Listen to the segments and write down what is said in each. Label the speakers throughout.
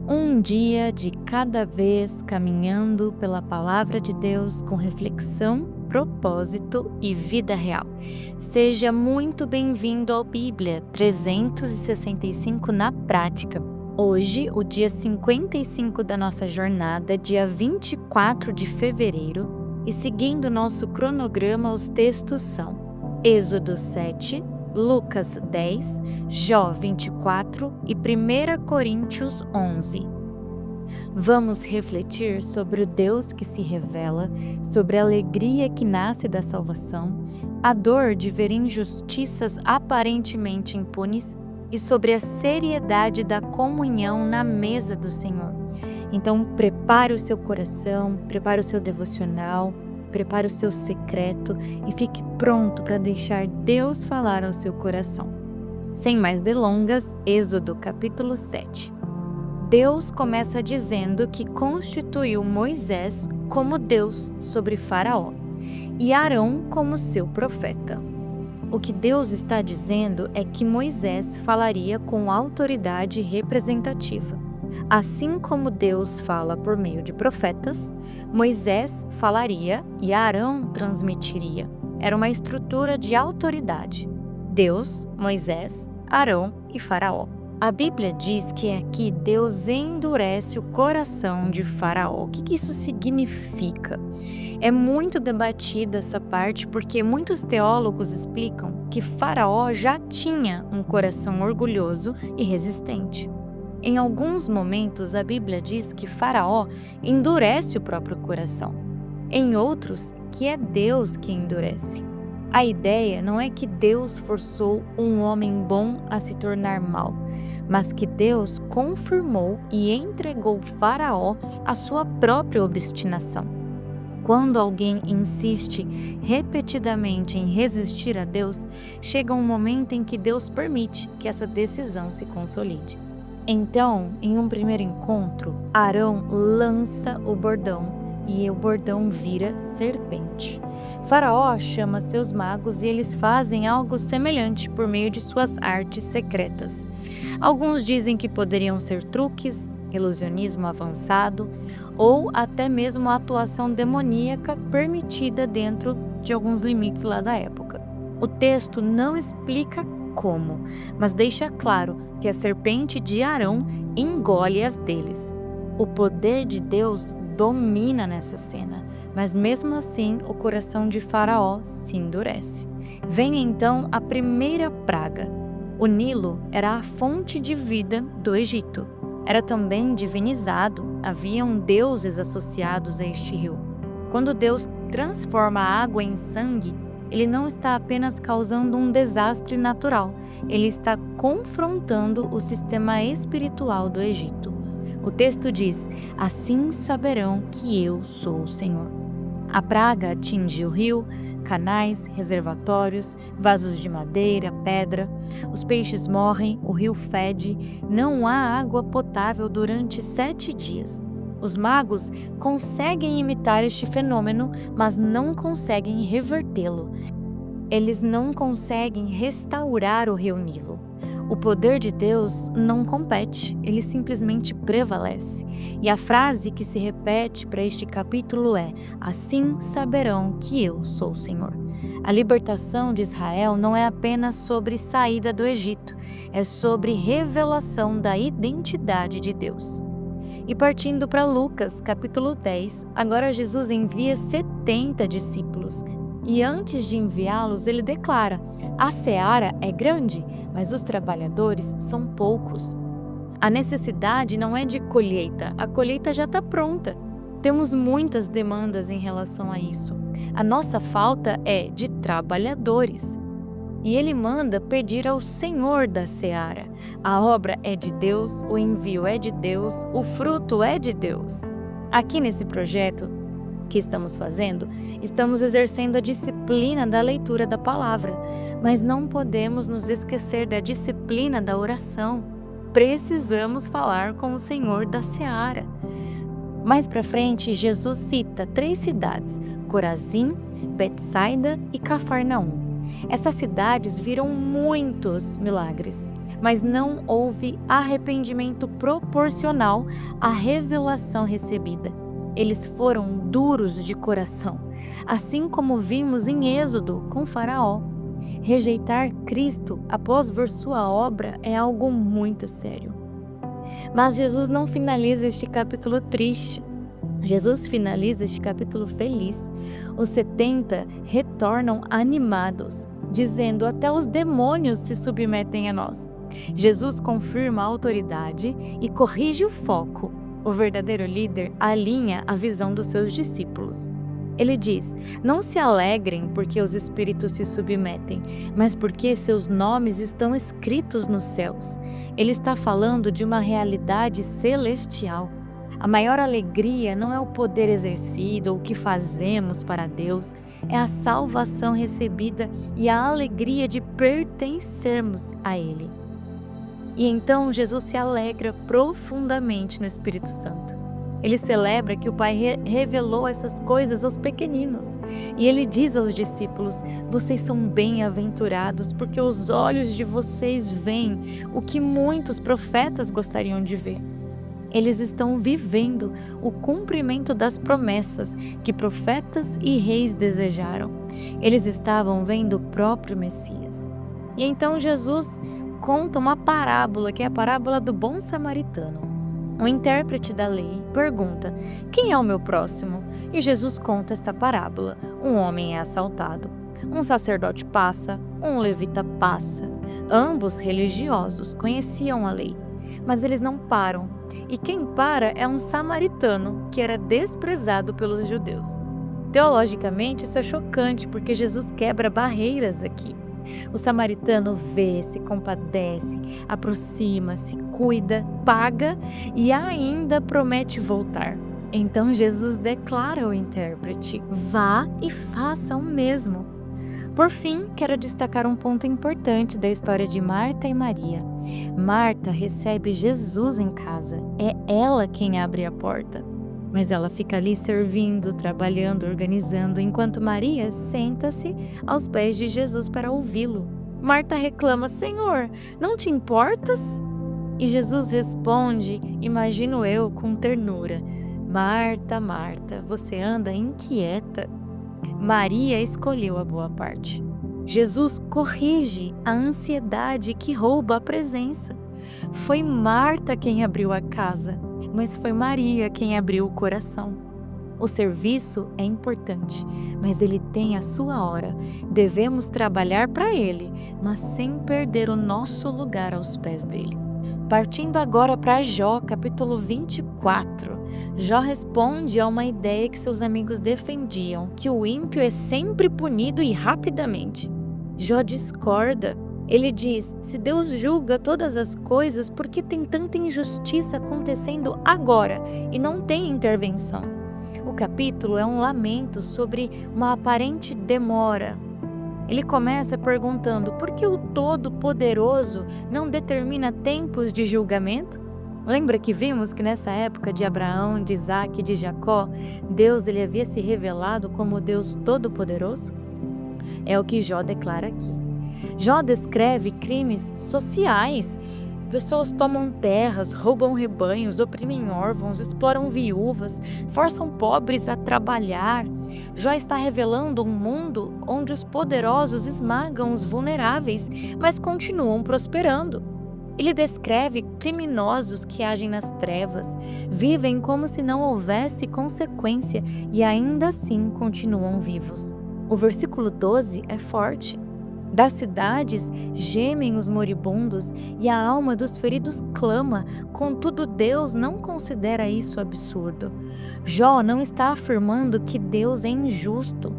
Speaker 1: Um dia de cada vez caminhando pela palavra de Deus com reflexão, propósito e vida real. Seja muito bem-vindo ao Bíblia 365 na prática. Hoje, o dia 55 da nossa jornada, dia 24 de fevereiro, e seguindo nosso cronograma, os textos são Êxodo 7, Lucas 10, Jó 24 e 1 Coríntios 11. Vamos refletir sobre o Deus que se revela, sobre a alegria que nasce da salvação, a dor de ver injustiças aparentemente impunes e sobre a seriedade da comunhão na mesa do Senhor. Então, prepare o seu coração, prepare o seu devocional, prepare o seu secreto e fique pronto para deixar Deus falar ao seu coração. Sem mais delongas, Êxodo capítulo 7. Deus começa dizendo que constituiu Moisés como Deus sobre Faraó e Arão como seu profeta. O que Deus está dizendo é que Moisés falaria com autoridade representativa. Assim como Deus fala por meio de profetas, Moisés falaria e Arão transmitiria. Era uma estrutura de autoridade. Deus, Moisés, Arão e Faraó. A Bíblia diz que aqui Deus endurece o coração de Faraó. O que isso significa? É muito debatida essa parte porque muitos teólogos explicam que Faraó já tinha um coração orgulhoso e resistente. Em alguns momentos, a Bíblia diz que Faraó endurece o próprio coração. Em outros, que é Deus que endurece. A ideia não é que Deus forçou um homem bom a se tornar mau, mas que Deus confirmou e entregou Faraó à sua própria obstinação. Quando alguém insiste repetidamente em resistir a Deus, chega um momento em que Deus permite que essa decisão se consolide. Então, em um primeiro encontro, Arão lança o bordão e o bordão vira serpente. Faraó chama seus magos e eles fazem algo semelhante por meio de suas artes secretas. Alguns dizem que poderiam ser truques, ilusionismo avançado ou até mesmo a atuação demoníaca permitida dentro de alguns limites lá da época. O texto não explica como, mas deixa claro que a serpente de Arão engole as deles. O poder de Deus domina nessa cena, mas mesmo assim o coração de Faraó se endurece. Vem então a primeira praga. O Nilo era a fonte de vida do Egito. Era também divinizado, haviam deuses associados a este rio. Quando Deus transforma a água em sangue, ele não está apenas causando um desastre natural, ele está confrontando o sistema espiritual do Egito. O texto diz: assim saberão que eu sou o Senhor. A praga atinge o rio, canais, reservatórios, vasos de madeira, pedra. Os peixes morrem, o rio fede, não há água potável durante 7 dias. Os magos conseguem imitar este fenômeno, mas não conseguem revertê-lo. Eles não conseguem restaurar o rio Nilo. O poder de Deus não compete, ele simplesmente prevalece. E a frase que se repete para este capítulo é: assim saberão que eu sou o Senhor. A libertação de Israel não é apenas sobre saída do Egito, é sobre revelação da identidade de Deus. E partindo para Lucas, capítulo 10, agora Jesus envia 70 discípulos. E antes de enviá-los, ele declara: a seara é grande, mas os trabalhadores são poucos. A necessidade não é de colheita, a colheita já está pronta. Temos muitas demandas em relação a isso. A nossa falta é de trabalhadores. E ele manda pedir ao Senhor da seara. A obra é de Deus, o envio é de Deus, o fruto é de Deus. Aqui nesse projeto que estamos fazendo, estamos exercendo a disciplina da leitura da palavra, mas não podemos nos esquecer da disciplina da oração. Precisamos falar com o Senhor da seara. Mais para frente, Jesus cita 3 cidades: Corazim, Betsaida e Cafarnaum. Essas cidades viram muitos milagres. mas não houve arrependimento proporcional à revelação recebida. Eles foram duros de coração, assim como vimos em Êxodo com Faraó. Rejeitar Cristo após ver sua obra é algo muito sério. Mas Jesus não finaliza este capítulo triste. Jesus finaliza este capítulo feliz. Os 70 retornam animados, dizendo: até os demônios se submetem a nós. Jesus confirma a autoridade e corrige o foco. O verdadeiro líder alinha a visão dos seus discípulos. Ele diz: não se alegrem porque os espíritos se submetem, mas porque seus nomes estão escritos nos céus. Ele está falando de uma realidade celestial. A maior alegria não é o poder exercido ou o que fazemos para Deus, é a salvação recebida e a alegria de pertencermos a Ele. E então Jesus se alegra profundamente no Espírito Santo. Ele celebra que o Pai revelou essas coisas aos pequeninos. E ele diz aos discípulos: vocês são bem-aventurados porque os olhos de vocês veem o que muitos profetas gostariam de ver. Eles estão vivendo o cumprimento das promessas que profetas e reis desejaram. Eles estavam vendo o próprio Messias. E então Jesus conta uma parábola, que é a parábola do bom samaritano. Um intérprete da lei pergunta: quem é o meu próximo? E Jesus conta esta parábola. Um homem é assaltado. Um sacerdote passa, um levita passa. Ambos religiosos conheciam a lei, mas eles não param. E quem para é um samaritano, que era desprezado pelos judeus. Teologicamente, isso é chocante, porque Jesus quebra barreiras aqui. O samaritano vê, se compadece, aproxima-se, cuida, paga e ainda promete voltar. Então Jesus declara ao intérprete: vá e faça o mesmo. Por fim, quero destacar um ponto importante da história de Marta e Maria. Marta recebe Jesus em casa, é ela quem abre a porta. Mas ela fica ali servindo, trabalhando, organizando, enquanto Maria senta-se aos pés de Jesus para ouvi-lo. Marta reclama: Senhor, não te importas? E Jesus responde, imagino eu, com ternura: Marta, Marta, você anda inquieta. Maria escolheu a boa parte. Jesus corrige a ansiedade que rouba a presença. Foi Marta quem abriu a casa, mas foi Maria quem abriu o coração. O serviço é importante, mas ele tem a sua hora. Devemos trabalhar para ele, mas sem perder o nosso lugar aos pés dele. Partindo agora para Jó, capítulo 24. Jó responde a uma ideia que seus amigos defendiam, que o ímpio é sempre punido e rapidamente. Jó discorda. Ele diz: se Deus julga todas as coisas, por que tem tanta injustiça acontecendo agora e não tem intervenção? O capítulo é um lamento sobre uma aparente demora. Ele começa perguntando: por que o Todo-Poderoso não determina tempos de julgamento? Lembra que vimos que nessa época de Abraão, de Isaac e de Jacó, Deus ele havia se revelado como Deus Todo-Poderoso? É o que Jó declara aqui. Jó descreve crimes sociais. Pessoas tomam terras, roubam rebanhos, oprimem órfãos, exploram viúvas, forçam pobres a trabalhar. Jó está revelando um mundo onde os poderosos esmagam os vulneráveis, mas continuam prosperando. Ele descreve criminosos que agem nas trevas, vivem como se não houvesse consequência e ainda assim continuam vivos. O versículo 12 é forte. Das cidades gemem os moribundos e a alma dos feridos clama, contudo Deus não considera isso absurdo. Jó não está afirmando que Deus é injusto.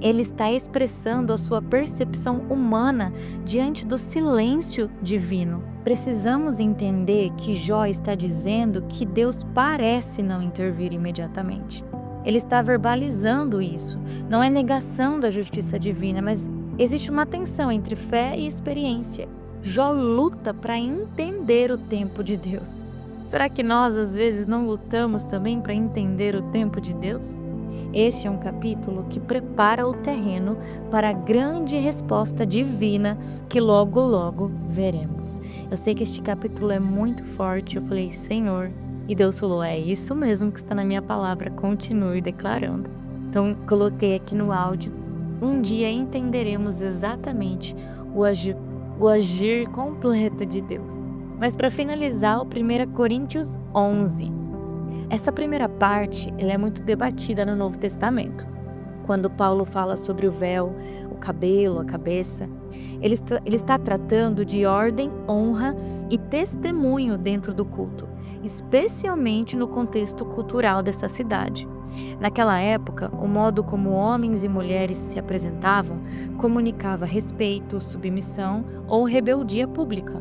Speaker 1: Ele está expressando a sua percepção humana diante do silêncio divino. Precisamos entender que Jó está dizendo que Deus parece não intervir imediatamente. Ele está verbalizando isso. Não é negação da justiça divina, mas existe uma tensão entre fé e experiência. Jó luta para entender o tempo de Deus. Será que nós às vezes não lutamos também para entender o tempo de Deus? Este é um capítulo que prepara o terreno para a grande resposta divina que logo, logo veremos. Eu sei que este capítulo é muito forte. Eu falei, Senhor, e Deus falou, é isso mesmo que está na minha palavra, continue declarando. Então, coloquei aqui no áudio. Um dia entenderemos exatamente o agir completo de Deus. Mas para finalizar, o 1 Coríntios 11. Essa primeira parte ela é muito debatida no Novo Testamento. Quando Paulo fala sobre o véu, o cabelo, a cabeça, ele está tratando de ordem, honra e testemunho dentro do culto, especialmente no contexto cultural dessa cidade. Naquela época, o modo como homens e mulheres se apresentavam comunicava respeito, submissão ou rebeldia pública.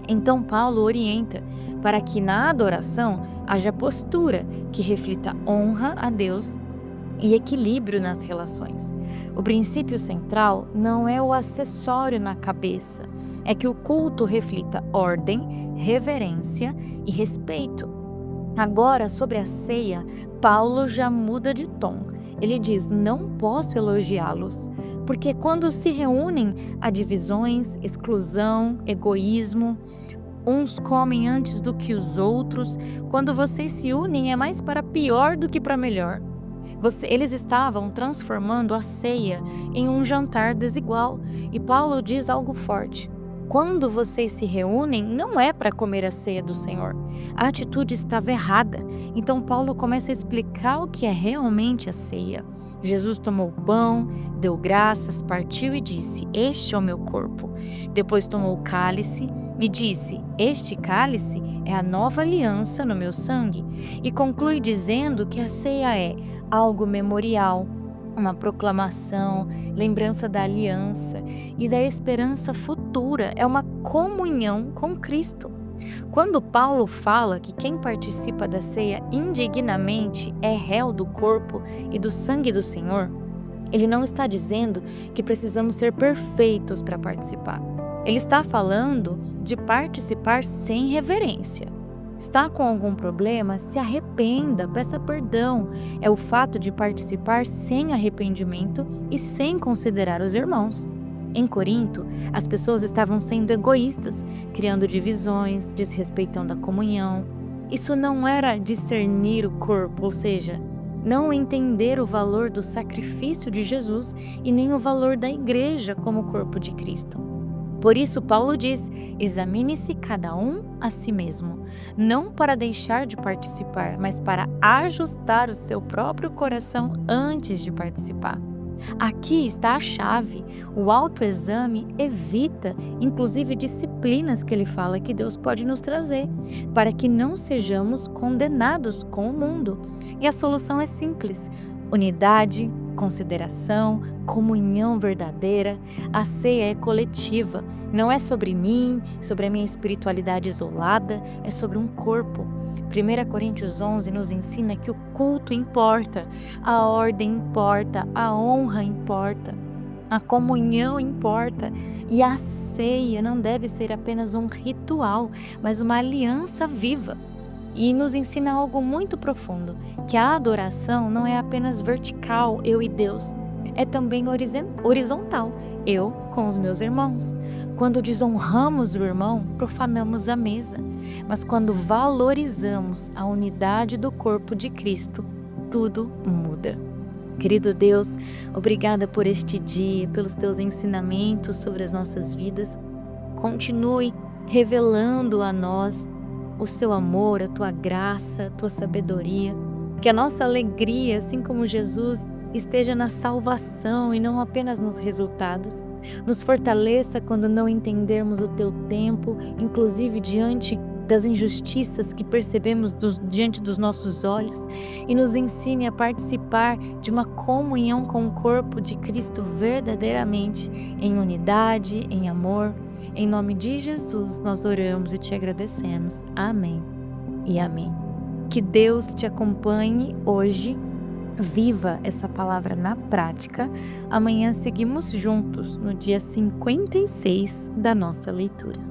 Speaker 1: Então Paulo orienta para que na adoração haja postura que reflita honra a Deus e equilíbrio nas relações. O princípio central não é o acessório na cabeça, é que o culto reflita ordem, reverência e respeito. Agora, sobre a ceia, Paulo já muda de tom. Ele diz, não posso elogiá-los, porque quando se reúnem há divisões, exclusão, egoísmo. Uns comem antes do que os outros. Quando vocês se unem é mais para pior do que para melhor. Eles estavam transformando a ceia em um jantar desigual. E Paulo diz algo forte. Quando vocês se reúnem, não é para comer a ceia do Senhor. A atitude estava errada. Então Paulo começa a explicar o que é realmente a ceia. Jesus tomou o pão, deu graças, partiu e disse, este é o meu corpo. Depois tomou o cálice e disse, este cálice é a nova aliança no meu sangue. E conclui dizendo que a ceia é algo memorial, uma proclamação, lembrança da aliança e da esperança futura, é uma comunhão com Cristo. Quando Paulo fala que quem participa da ceia indignamente é réu do corpo e do sangue do Senhor, ele não está dizendo que precisamos ser perfeitos para participar. Ele está falando de participar sem reverência. Está com algum problema? Se arrependa, peça perdão. É o fato de participar sem arrependimento e sem considerar os irmãos. Em Corinto, as pessoas estavam sendo egoístas, criando divisões, desrespeitando a comunhão. Isso não era discernir o corpo, ou seja, não entender o valor do sacrifício de Jesus e nem o valor da igreja como corpo de Cristo. Por isso, Paulo diz, examine-se cada um a si mesmo, não para deixar de participar, mas para ajustar o seu próprio coração antes de participar. Aqui está a chave. O autoexame evita, inclusive, disciplinas que ele fala que Deus pode nos trazer, para que não sejamos condenados com o mundo. E a solução é simples: unidade, consideração, comunhão verdadeira. A ceia é coletiva, não é sobre mim, sobre a minha espiritualidade isolada, é sobre um corpo. 1 Coríntios 11 nos ensina que o culto importa, a ordem importa, a honra importa, a comunhão importa e a ceia não deve ser apenas um ritual, mas uma aliança viva. E nos ensina algo muito profundo, que a adoração não é apenas vertical, eu e Deus, é também horizontal, eu com os meus irmãos. Quando desonramos o irmão, profanamos a mesa, mas quando valorizamos a unidade do corpo de Cristo, tudo muda. Querido Deus, obrigada por este dia, pelos teus ensinamentos sobre as nossas vidas. Continue revelando a nós o seu amor, a tua graça, a tua sabedoria. Que a nossa alegria, assim como Jesus, esteja na salvação e não apenas nos resultados. Nos fortaleça quando não entendermos o teu tempo, inclusive diante das injustiças que percebemos diante dos nossos olhos, e nos ensine a participar de uma comunhão com o corpo de Cristo verdadeiramente, em unidade, em amor. Em nome de Jesus nós oramos e te agradecemos. Amém e amém. Que Deus te acompanhe hoje. Viva essa palavra na prática. Amanhã seguimos juntos no dia 56 da nossa leitura.